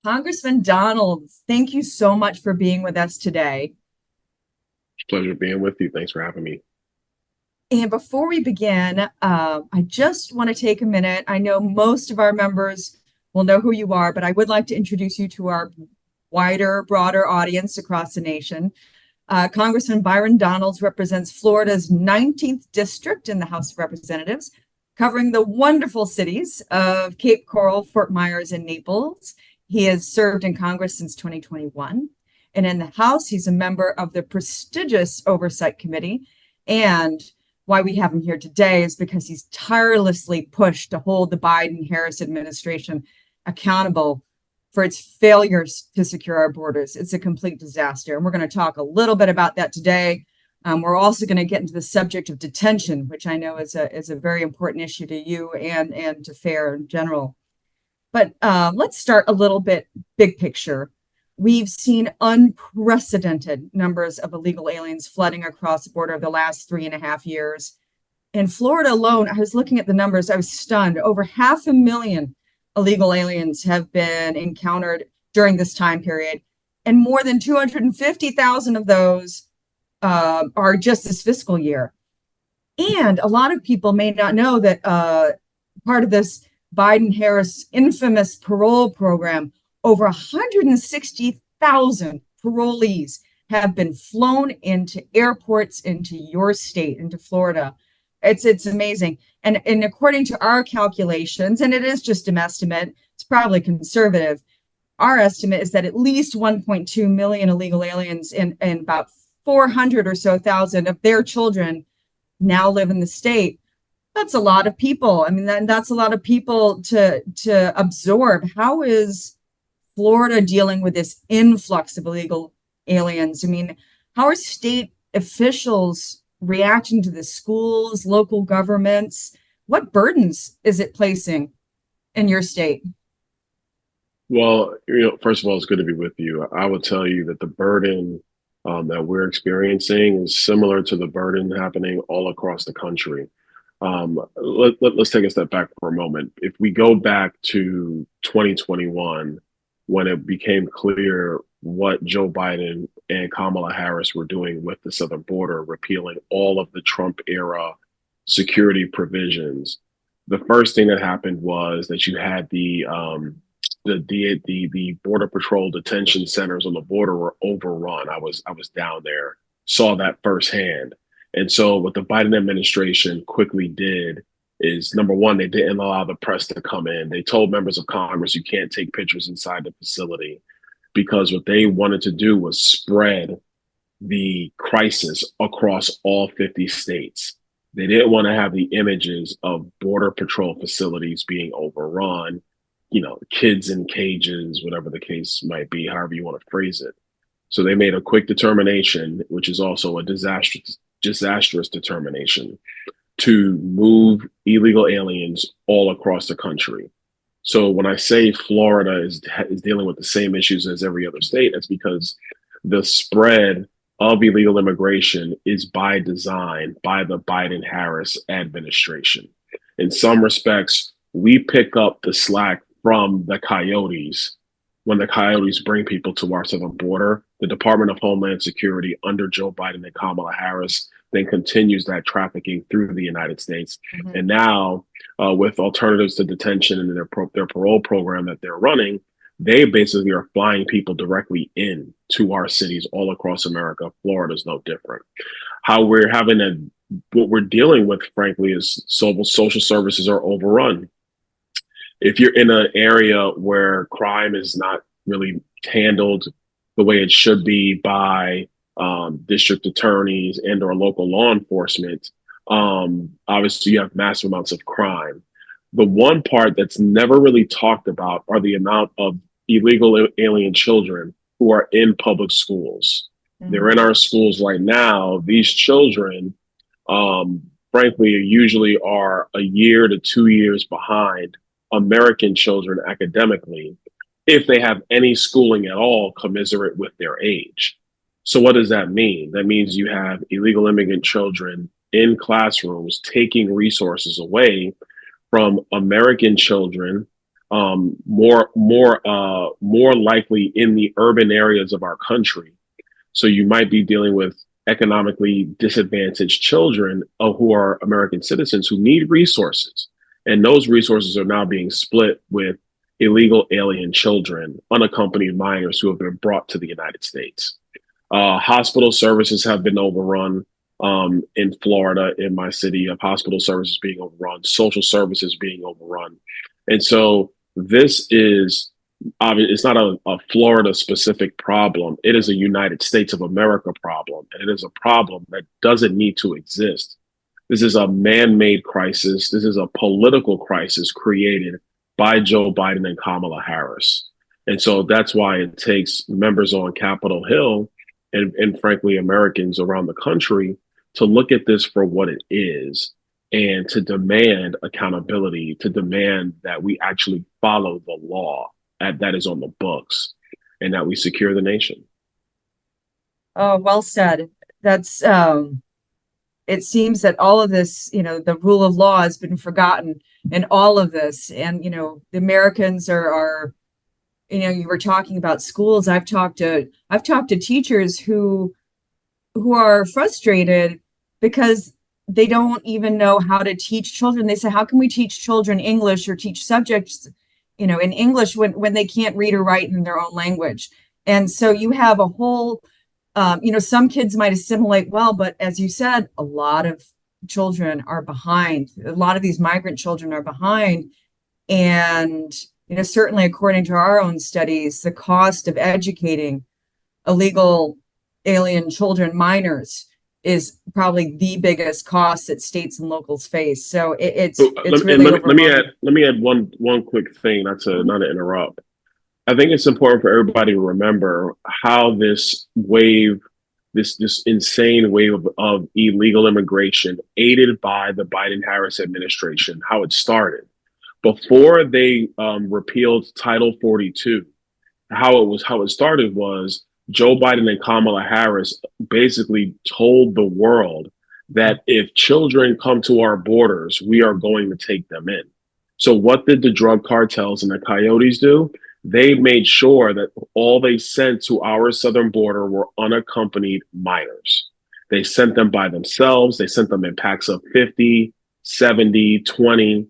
Congressman Donalds, thank you so much for being with us today. Pleasure being with you. Thanks for having me. And before we begin, I just want to take a minute. I know most of our members will know who you are, but I would like to introduce you to our wider, broader audience across the nation. Congressman Byron Donalds represents Florida's 19th district in the House of Representatives, covering the wonderful cities of Cape Coral, Fort Myers, and Naples. He has served in Congress since 2021. And in the House, he's a member of the prestigious Oversight Committee. And why we have him here today is because he's tirelessly pushed to hold the Biden-Harris administration accountable for its failures to secure our borders. It's a complete disaster. And we're going to talk a little bit about that today. We're also going to get into the subject of detention, which I know is a very important issue to you and to FAIR in general. But let's start a little bit big picture. We've seen unprecedented numbers of illegal aliens flooding across the border over the last 3.5 years. In Florida alone, I was looking at the numbers, I was stunned. Over 500,000 illegal aliens have been encountered during this time period, and more than 250,000 of those are just this fiscal year. And a lot of people may not know that part of this Biden-Harris infamous parole program, over 160,000 parolees have been flown into airports into your state, into Florida. It's amazing. And according to our calculations, and it is just an estimate, it's probably conservative, our estimate is that at least 1.2 million illegal aliens and about 400 or so thousand of their children now live in the state. That's a lot of people. I mean, that's a lot of people to absorb. How is Florida dealing with this influx of illegal aliens? I mean, how are state officials reacting to the schools, local governments? What burdens is it placing in your state? Well, first of all, it's good to be with you. I would tell you that the burden that we're experiencing is similar to the burden happening all across the country. Let's take a step back for a moment. If we go back to 2021, when it became clear what Joe Biden and Kamala Harris were doing with the southern border, repealing all of the Trump era security provisions, the first thing that happened was that you had the border patrol detention centers on the border were overrun. I was down there, saw that firsthand. And so what the Biden administration quickly did is, number one, they didn't allow the press to come in. They told members of Congress you can't take pictures inside the facility, because what they wanted to do was spread the crisis across all 50 states. They didn't want to have the images of border patrol facilities being overrun, kids in cages, whatever the case might be, however you want to phrase it. So they made a quick determination, which is also a disastrous determination, to move illegal aliens all across the country. So when I say Florida is dealing with the same issues as every other state, it's because the spread of illegal immigration is by design by the Biden-Harris administration. In some respects, we pick up the slack from the coyotes. When the coyotes bring people to our southern border, the Department of Homeland Security under Joe Biden and Kamala Harris then continues that trafficking through the United States. Mm-hmm. And now with alternatives to detention and their parole program that they're running, they basically are flying people directly in to our cities all across America. Florida is no different. What we're dealing with, frankly, is social services are overrun. If you're in an area where crime is not really handled the way it should be by district attorneys and or local law enforcement, obviously you have massive amounts of crime. The one part that's never really talked about are the amount of illegal alien children who are in public schools. Mm-hmm. They're in our schools right now. These children, frankly, usually are a year to 2 years behind American children academically, if they have any schooling at all commensurate with their age. So what does that mean? That means you have illegal immigrant children in classrooms taking resources away from American children more likely in the urban areas of our country. So you might be dealing with economically disadvantaged children who are American citizens who need resources. And those resources are now being split with illegal alien children, unaccompanied minors who have been brought to the United States. Hospital services have been overrun in Florida, in my city, of hospital services being overrun, social services being overrun. And so this is it's not a Florida specific problem. It is a United States of America problem. And it is a problem that doesn't need to exist. This is a man-made crisis. This is a political crisis created by Joe Biden and Kamala Harris. And so that's why it takes members on Capitol Hill and frankly, Americans around the country to look at this for what it is and to demand accountability, to demand that we actually follow the law that is on the books and that we secure the nation. Oh, well said. That's it seems that all of this, the rule of law has been forgotten in all of this. And, the Americans are, you were talking about schools. I've talked to teachers who are frustrated because they don't even know how to teach children. They say, how can we teach children English or teach subjects, in English when they can't read or write in their own language? And so you have a whole, some kids might assimilate well, but as you said, a lot of children are behind. A lot of these migrant children are behind. And, certainly according to our own studies, the cost of educating illegal alien children, minors, is probably the biggest cost that states and locals face. So it's really let me add one quick thing, not to interrupt. I think it's important for everybody to remember how this insane wave of illegal immigration aided by the Biden-Harris administration, how it started. Before they repealed Title 42, how it started was Joe Biden and Kamala Harris basically told the world that if children come to our borders, we are going to take them in. So what did the drug cartels and the coyotes do? They made sure that all they sent to our southern border were unaccompanied minors. They sent them by themselves. They sent them in packs of 50, 70, 20.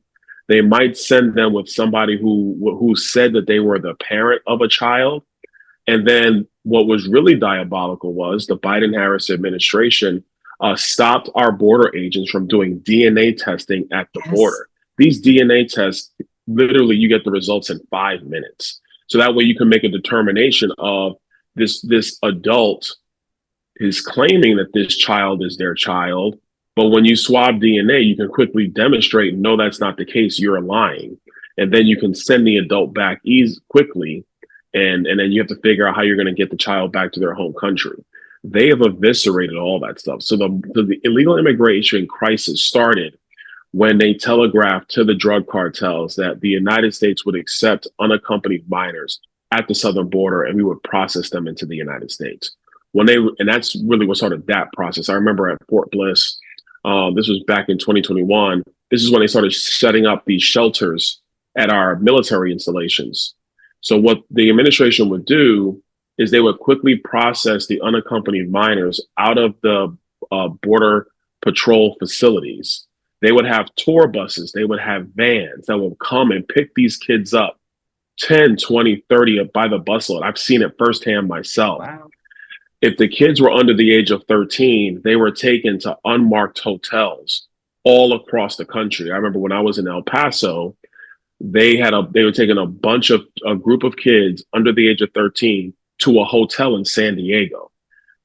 They might send them with somebody who said that they were the parent of a child. And then what was really diabolical was the Biden-Harris administration stopped our border agents from doing DNA testing at the border. These DNA tests, literally, you get the results in 5 minutes. So that way you can make a determination of this adult is claiming that this child is their child. But when you swab DNA, you can quickly demonstrate, no, that's not the case. You're lying. And then you can send the adult back quickly. And then you have to figure out how you're going to get the child back to their home country. They have eviscerated all that stuff. So the illegal immigration crisis started when they telegraphed to the drug cartels that the United States would accept unaccompanied minors at the southern border and we would process them into the United States. And that's really what started that process. I remember at Fort Bliss, this was back in 2021. This is when they started setting up these shelters at our military installations. So what the administration would do is they would quickly process the unaccompanied minors out of the border patrol facilities. They would have tour buses. They would have vans that would come and pick these kids up 10, 20, 30 by the busload. I've seen it firsthand myself. Wow. If the kids were under the age of 13, they were taken to unmarked hotels all across the country. I remember when I was in El Paso, they were taking a group of kids under the age of 13 to a hotel in San Diego.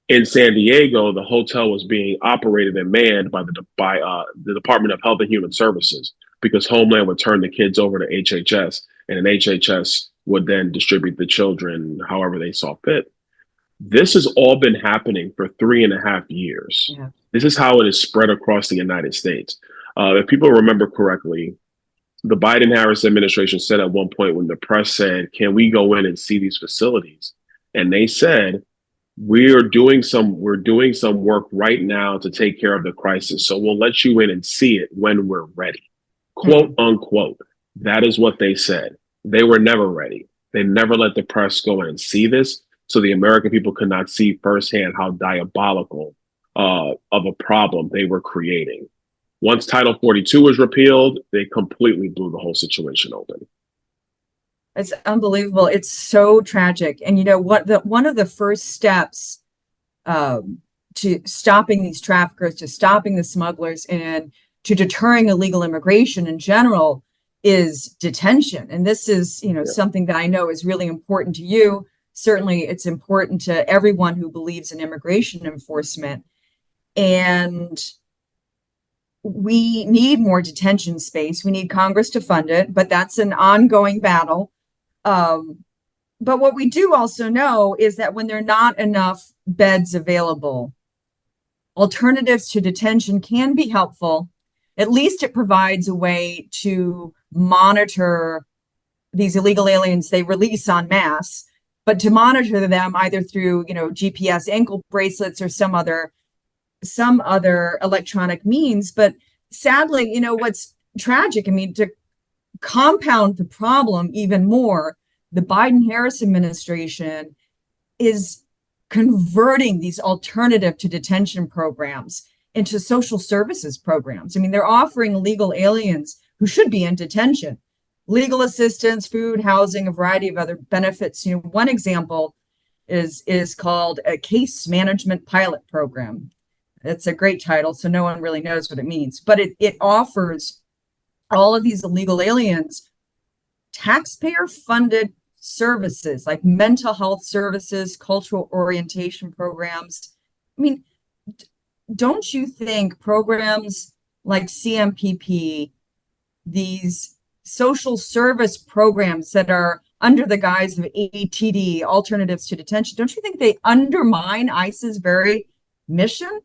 In San Diego, the hotel was being operated and manned by the Department of Health and Human Services because Homeland would turn the kids over to HHS, and an HHS would then distribute the children however they saw fit. This has all been happening for 3.5 years. Yeah. This is how it is spread across the United States. If people remember correctly, the Biden-Harris administration said at one point when the press said, can we go in and see these facilities? And they said, we're doing some work right now to take care of the crisis. So we'll let you in and see it when we're ready, quote unquote. That is what they said. They were never ready. They never let the press go in and see this, so the American people could not see firsthand how diabolical of a problem they were creating. Once Title 42 was repealed, they completely blew the whole situation open. It's unbelievable. It's so tragic. And you know what? One of the first steps um, to stopping these traffickers, to stopping the smugglers, and to deterring illegal immigration in general is detention. And this is, Yeah. something that I know is really important to you. Certainly, it's important to everyone who believes in immigration enforcement. And we need more detention space. We need Congress to fund it, but that's an ongoing battle. Um, but what we do also know is that when there are not enough beds available, alternatives to detention can be helpful. At least it provides a way to monitor these illegal aliens they release en masse, but to monitor them either through, GPS ankle bracelets or some other electronic means. But sadly, what's tragic, I mean, to compound the problem even more, the Biden-Harris administration is converting these alternative to detention programs into social services programs. I mean, they're offering illegal aliens who should be in detention legal assistance, food, housing, a variety of other benefits. One example is called a case management pilot program. It's a great title, so no one really knows what it means, but it offers all of these illegal aliens taxpayer funded services like mental health services, cultural orientation programs. I mean, don't you think programs like CMPP, these social service programs that are under the guise of ATD, alternatives to detention, don't you think they undermine ICE's very mission?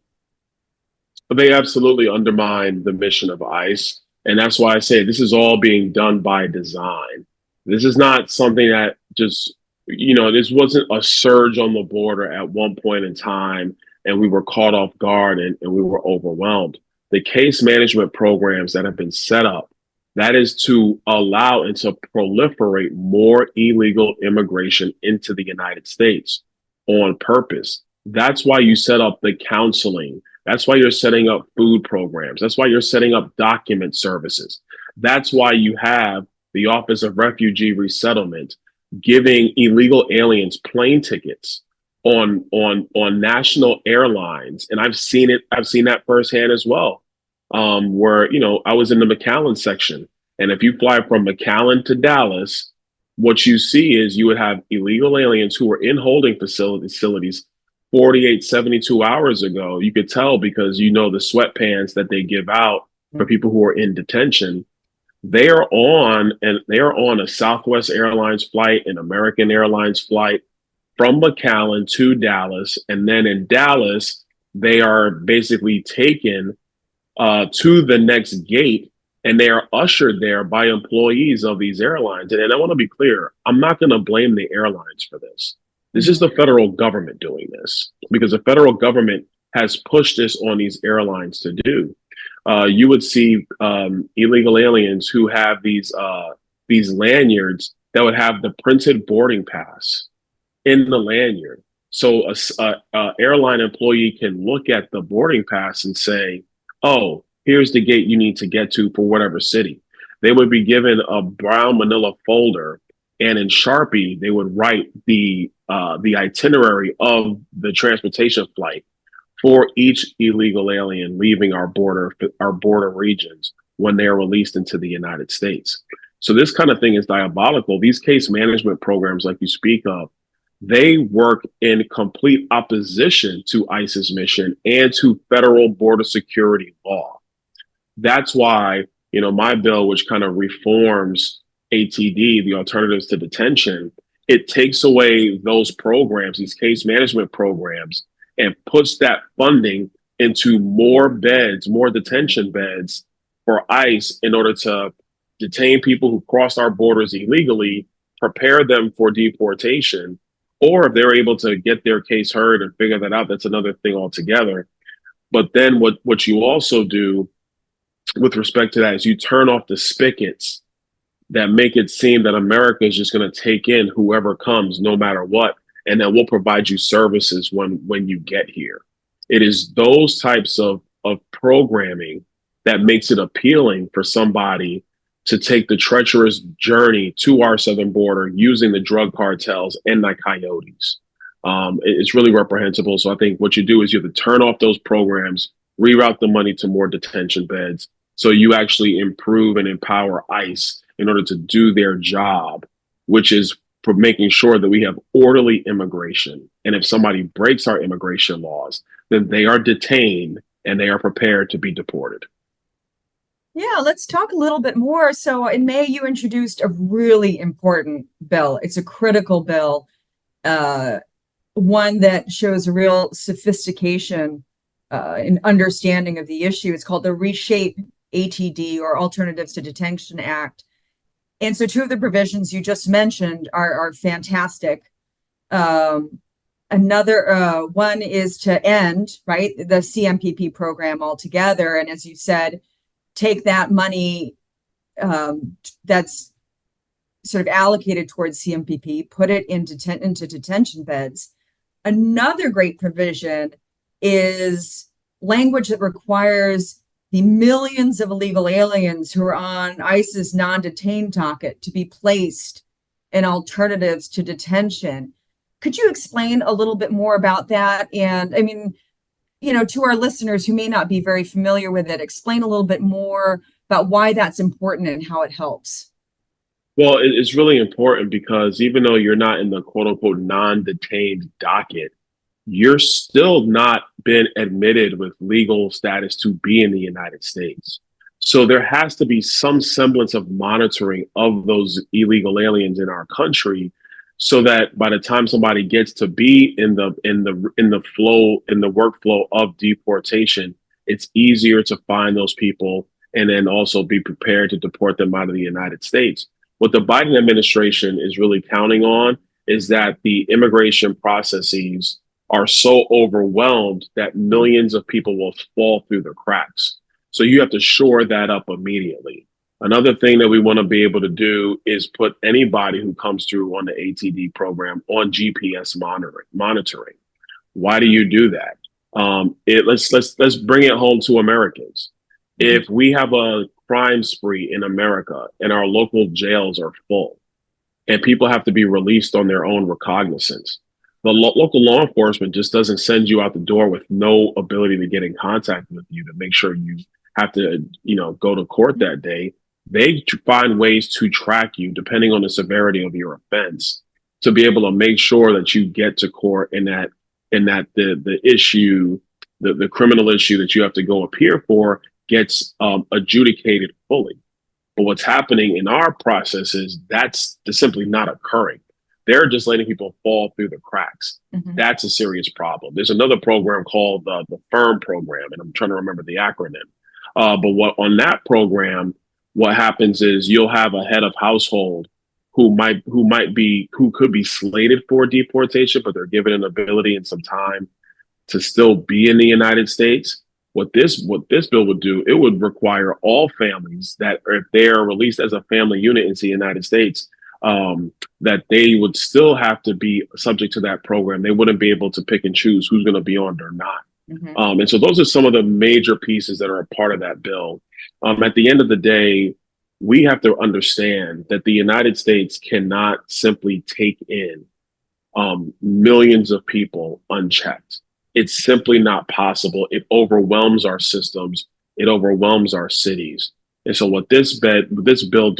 But they absolutely undermine the mission of ICE. And that's why I say this is all being done by design. This is not something that just, this wasn't a surge on the border at one point in time and we were caught off guard and we were overwhelmed. The case management programs that have been set up, that is to allow and to proliferate more illegal immigration into the United States on purpose. That's why you set up the counseling. That's why you're setting up food programs. That's why you're setting up document services. That's why you have the Office of Refugee Resettlement giving illegal aliens plane tickets on national airlines. And I've seen it. I've seen that firsthand as well. Where I was in the McAllen section, and if you fly from McAllen to Dallas, what you see is you would have illegal aliens who were in holding facilities 48, 72 hours ago. You could tell because the sweatpants that they give out for people who are in detention. They are on a Southwest Airlines flight, an American Airlines flight from McAllen to Dallas. And then in Dallas, they are basically taken to the next gate and they are ushered there by employees of these airlines. And I want to be clear, I'm not going to blame the airlines for this. This is the federal government doing this because the federal government has pushed this on these airlines to do. You would see illegal aliens who have these lanyards that would have the printed boarding pass in the lanyard. So a airline employee can look at the boarding pass and say, "Oh, here's the gate you need to get to for whatever city." They would be given a brown manila folder, and in Sharpie, they would write the itinerary of the transportation flight for each illegal alien leaving our border regions when they are released into the United States. So this kind of thing is diabolical. These case management programs, like you speak of, they work in complete opposition to ICE's mission and to federal border security law. That's why, my bill, which kind of reforms ATD, the alternatives to detention, it takes away those programs, these case management programs, and puts that funding into more beds, more detention beds for ICE in order to detain people who crossed our borders illegally, prepare them for deportation, or if they're able to get their case heard and figure that out, that's another thing altogether. But then what you also do with respect to that is you turn off the spigots that make it seem that America is just going to take in whoever comes, no matter what, and then we'll provide you services when you get here. It is those types of programming that makes it appealing for somebody to take the treacherous journey to our southern border using the drug cartels and the coyotes. It's really reprehensible. So I think what you do is you have to turn off those programs, reroute the money to more detention beds, so you actually improve and empower ICE in order to do their job, which is for making sure that we have orderly immigration. And if somebody breaks our immigration laws, then they are detained and they are prepared to be deported. Yeah, let's talk a little bit more. So in May, you introduced a really important bill. It's a critical bill, uh, one that shows a real sophistication in understanding of the issue. It's called the Reshape ATD, or Alternatives to Detention Act. And so two of the provisions you just mentioned are fantastic. Um, Another one is to end, right, the CMPP program altogether. And as you said, take that money that's sort of allocated towards CMPP, put it into detention beds. Another great provision is language that requires the millions of illegal aliens who are on ICE's non-detained docket to be placed in alternatives to detention. Could you explain a little bit more about that? And I mean, to our listeners who may not be very familiar with it, explain a little bit more about why that's important and how it helps. Well, it's really important because even though you're not in the quote unquote non-detained docket, you're still not been admitted with legal status to be in the United States. So there has to be some semblance of monitoring of those illegal aliens in our country so that by the time somebody gets to be in the workflow of deportation, it's easier to find those people and then also be prepared to deport them out of the United States. What the Biden administration is really counting on is that the immigration processes are so overwhelmed that millions of people will fall through the cracks. So you have to shore that up immediately. Another thing that we want to be able to do is put anybody who comes through on the ATD program on GPS monitoring. Why do you do that? Let's bring it home to Americans. If we have a crime spree in America and our local jails are full and people have to be released on their own recognizance, the local law enforcement just doesn't send you out the door with no ability to get in contact with you to make sure you have to, go to court that day. They find ways to track you depending on the severity of your offense to be able to make sure that you get to court and that the issue, the criminal issue that you have to go appear for gets adjudicated fully. But what's happening in our process is that's simply not occurring. They're just letting people fall through the cracks. Mm-hmm. That's a serious problem. There's another program called the FIRM program, and I'm trying to remember the acronym. But on that program, what happens is you'll have a head of household who could be slated for deportation, but they're given an ability and some time to still be in the United States. What this bill would do, it would require all families that if they are released as a family unit into the United States, that they would still have to be subject to that program. They wouldn't be able to pick and choose who's going to be on it or not. Mm-hmm. And so those are some of the major pieces that are a part of that bill. At the end of the day, we have to understand that the United States cannot simply take in millions of people unchecked. It's simply not possible. It overwhelms our systems. It overwhelms our cities. And so what this bill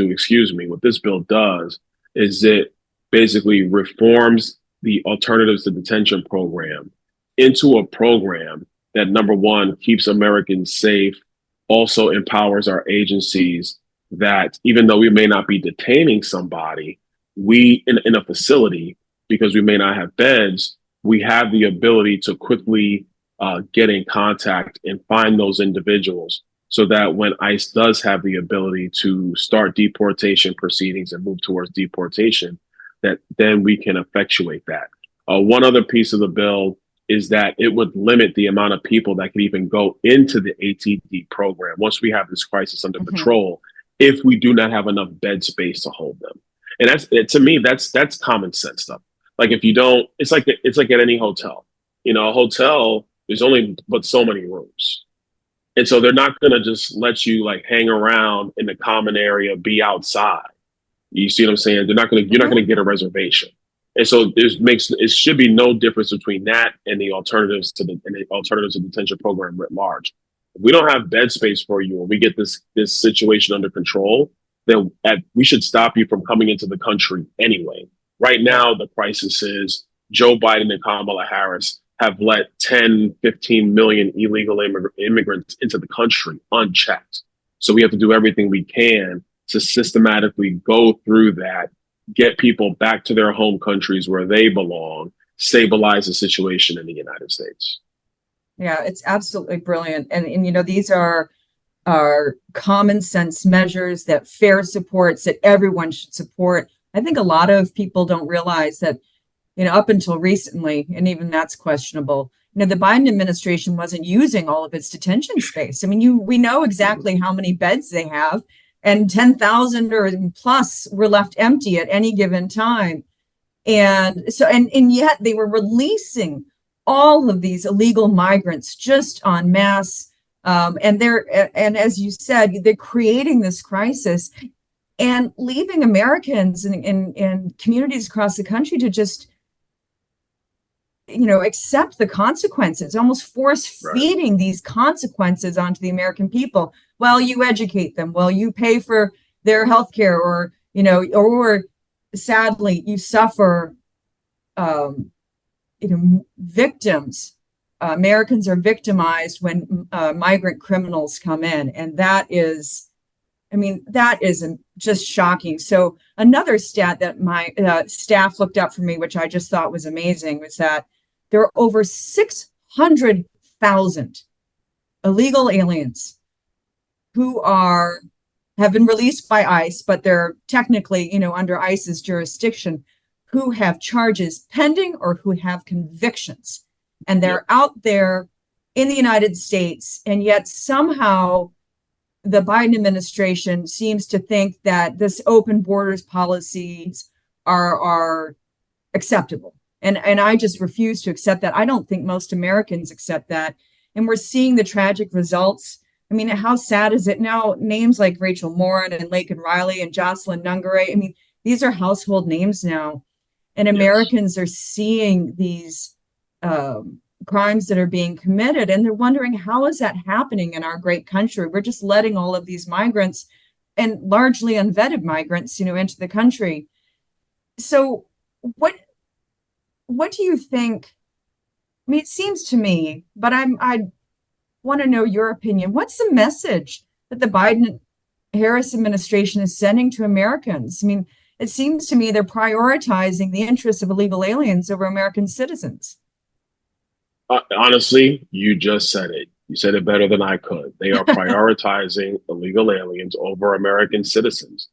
does is it basically reforms the Alternatives to Detention program into a program that, number one, keeps Americans safe, also empowers our agencies that even though we may not be detaining somebody, we in a facility, because we may not have beds, we have the ability to quickly get in contact and find those individuals so that when ICE does have the ability to start deportation proceedings and move towards deportation, that then we can effectuate that. One other piece of the bill is that it would limit the amount of people that can even go into the ATD program. Once we have this crisis under control, if we do not have enough bed space to hold them. And to me, that's common sense stuff. Like if you don't, it's like at any hotel. You know, a hotel, there's only but so many rooms. And so they're not gonna just let you like hang around in the common area, be outside. You see what I'm saying? You're not Mhm. gonna get a reservation. And so it should be no difference between that and the alternatives to detention program writ large. If we don't have bed space for you and we get this situation under control, then we should stop you from coming into the country anyway. Right Yeah. now, the crisis is Joe Biden and Kamala Harris have let 10, 15 million illegal immigrants into the country unchecked. So we have to do everything we can to systematically go through that, get people back to their home countries where they belong, stabilize the situation in the United States. Yeah, it's absolutely brilliant. And these are common sense measures that FAIR supports, that everyone should support. I think a lot of people don't realize that, up until recently, and even that's questionable, the Biden administration wasn't using all of its detention space. I mean, we know exactly how many beds they have, and 10,000 or plus were left empty at any given time. And yet they were releasing all of these illegal migrants just en masse. And as you said, they're creating this crisis and leaving Americans and communities across the country to just, accept the consequences, almost force Right. feeding these consequences onto the American people. Well, you educate them. Well, you pay for their health care, or sadly, you suffer, victims. Americans are victimized when migrant criminals come in. And that is, that is just shocking. So another stat that my staff looked up for me, which I just thought was amazing, was that there are over 600,000 illegal aliens who have been released by ICE, but they're technically, under ICE's jurisdiction, who have charges pending or who have convictions. And they're out there in the United States, and yet somehow the Biden administration seems to think that this open borders policies are acceptable. And I just refuse to accept that. I don't think most Americans accept that. And we're seeing the tragic results. I mean, how sad is it now? Names like Rachel Morin and Laken Riley and Jocelyn Nungare. I mean, these are household names now. And Yes. Americans are seeing these crimes that are being committed, and they're wondering, how is that happening in our great country? We're just letting all of these migrants, and largely unvetted migrants, into the country. So what do you think? I mean, it seems to me, but I want to know your opinion. What's the message that the Biden Harris administration is sending to Americans? I mean, it seems to me they're prioritizing the interests of illegal aliens over American citizens. Honestly, you just said it. You said it better than I could. They are prioritizing illegal aliens over American citizens.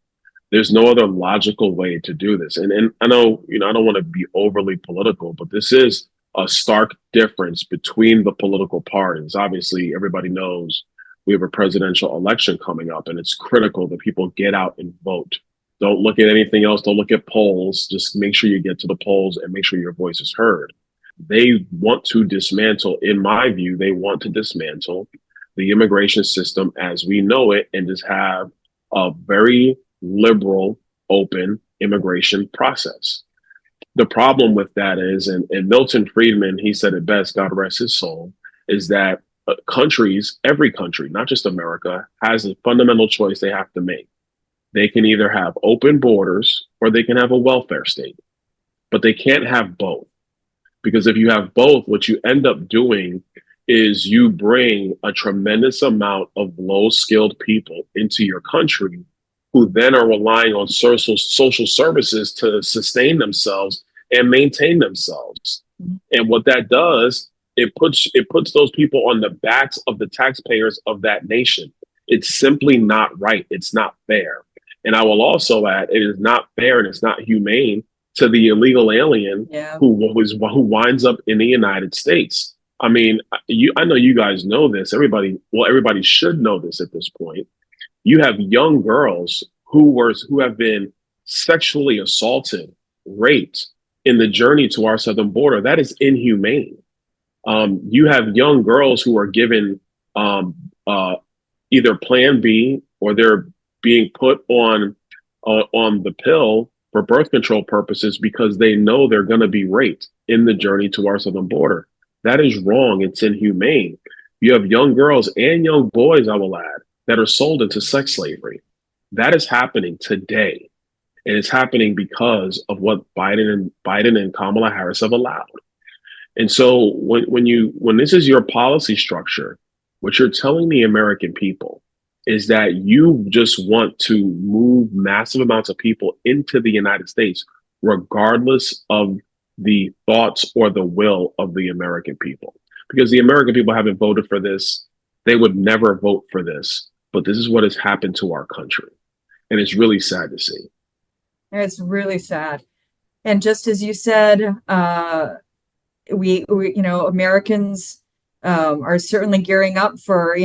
There's no other logical way to do this. And I know, I don't want to be overly political, but this is a stark difference between the political parties. Obviously, everybody knows we have a presidential election coming up, and it's critical that people get out and vote. Don't look at anything else. Don't look at polls. Just make sure you get to the polls and make sure your voice is heard. They want to dismantle, in my view, they want to dismantle the immigration system as we know it and just have a very liberal, open immigration process. The problem with that is, and Milton Friedman, he said it best, God rest his soul, is that countries, every country, not just America, has a fundamental choice they have to make. They can either have open borders or they can have a welfare state, but they can't have both. Because if you have both, what you end up doing is you bring a tremendous amount of low skilled people into your country who then are relying on social services to sustain themselves and maintain themselves. And what that does, it puts those people on the backs of the taxpayers of that nation. It's simply not right. It's not fair. And I will also add, it is not fair and it's not humane to the illegal alien Yeah. who winds up in the United States. I know you guys know this. Everybody should know this at this point. You have young girls who have been sexually assaulted, raped in the journey to our southern border. That is inhumane. You have young girls who are given um, either Plan B, or they're being put on the pill for birth control purposes because they know they're going to be raped in the journey to our southern border. That is wrong. It's inhumane. You have young girls and young boys, I will add, that are sold into sex slavery. That is happening today. And it's happening because of what Biden and Kamala Harris have allowed. And so when this is your policy structure, what you're telling the American people is that you just want to move massive amounts of people into the United States, regardless of the thoughts or the will of the American people. Because the American people haven't voted for this. They would never vote for this. But this is what has happened to our country. And it's really sad to see. It's really sad. And just as you said, we Americans are certainly gearing up for,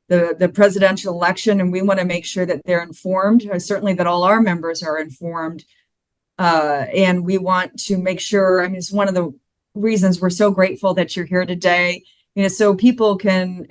the presidential election, and we want to make sure that they're informed, certainly that all our members are informed. And we want to make sure, it's one of the reasons we're so grateful that you're here today, so people can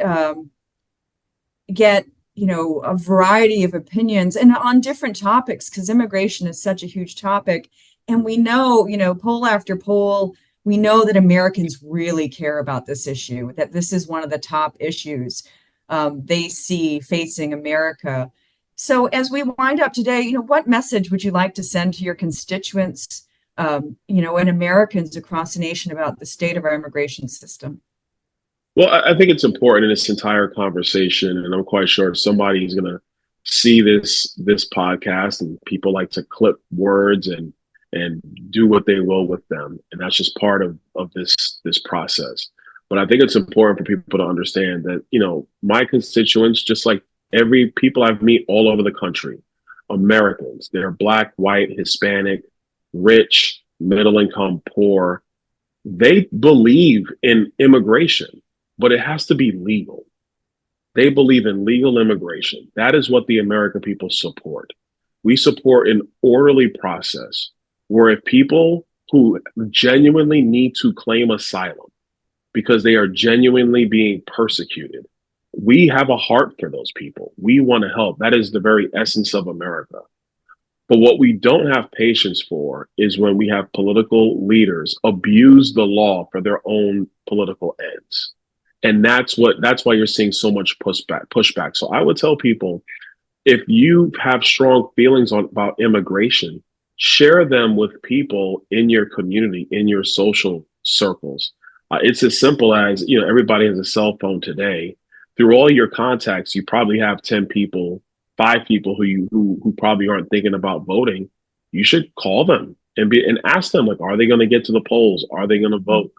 get, a variety of opinions and on different topics, because immigration is such a huge topic. And we know, poll after poll, we know that Americans really care about this issue, that this is one of the top issues they see facing America. So as we wind up today, what message would you like to send to your constituents, and Americans across the nation about the state of our immigration system? Well, I think it's important in this entire conversation, and I'm quite sure somebody is going to see this podcast, and people like to clip words and do what they will with them, and that's just part of this process. But I think it's important for people to understand that my constituents, just like every people I've met all over the country, Americans, they're Black, white, Hispanic, rich, middle income, poor, they believe in immigration. But it has to be legal. They believe in legal immigration. That is what the American people support. We support an orderly process where if people who genuinely need to claim asylum because they are genuinely being persecuted, we have a heart for those people. We want to help. That is the very essence of America. But what we don't have patience for is when we have political leaders abuse the law for their own political ends. And that's why you're seeing so much pushback. So I would tell people, if you have strong feelings about immigration, share them with people in your community, in your social circles. It's as simple as, everybody has a cell phone today. Through all your contacts, you probably have 10 people, 5 people who probably aren't thinking about voting. You should call them and ask them, like, are they going to get to the polls? Are they going to vote?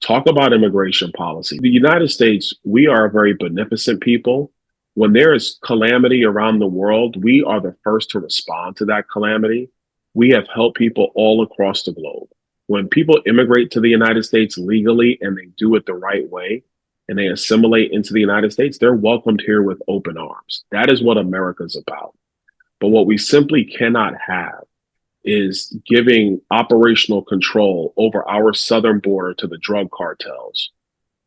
Talk about immigration policy. The United States, we are a very beneficent people. When there is calamity around the world, we are the first to respond to that calamity. We have helped people all across the globe. When people immigrate to the United States legally and they do it the right way and they assimilate into the United States, they're welcomed here with open arms. That is what America's about. But what we simply cannot have is giving operational control over our southern border to the drug cartels,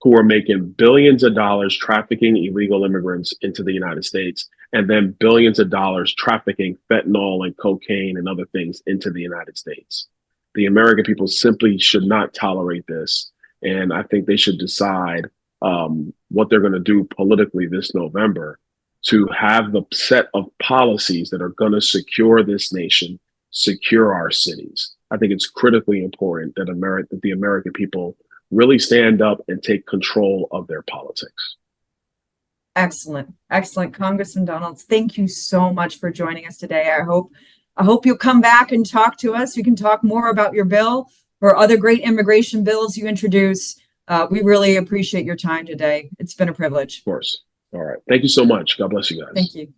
who are making billions of dollars trafficking illegal immigrants into the United States, and then billions of dollars trafficking fentanyl and cocaine and other things into the United States. The American people simply should not tolerate this. And I think they should decide what they're going to do politically this November to have the set of policies that are going to secure this nation, secure our cities. I think it's critically important that the American people really stand up and take control of their politics. Excellent. Excellent. Congressman Donalds, thank you so much for joining us today. I hope you'll come back and talk to us. We can talk more about your bill or other great immigration bills you introduce. We really appreciate your time today. It's been a privilege. Of course. All right. Thank you so much. God bless you guys. Thank you.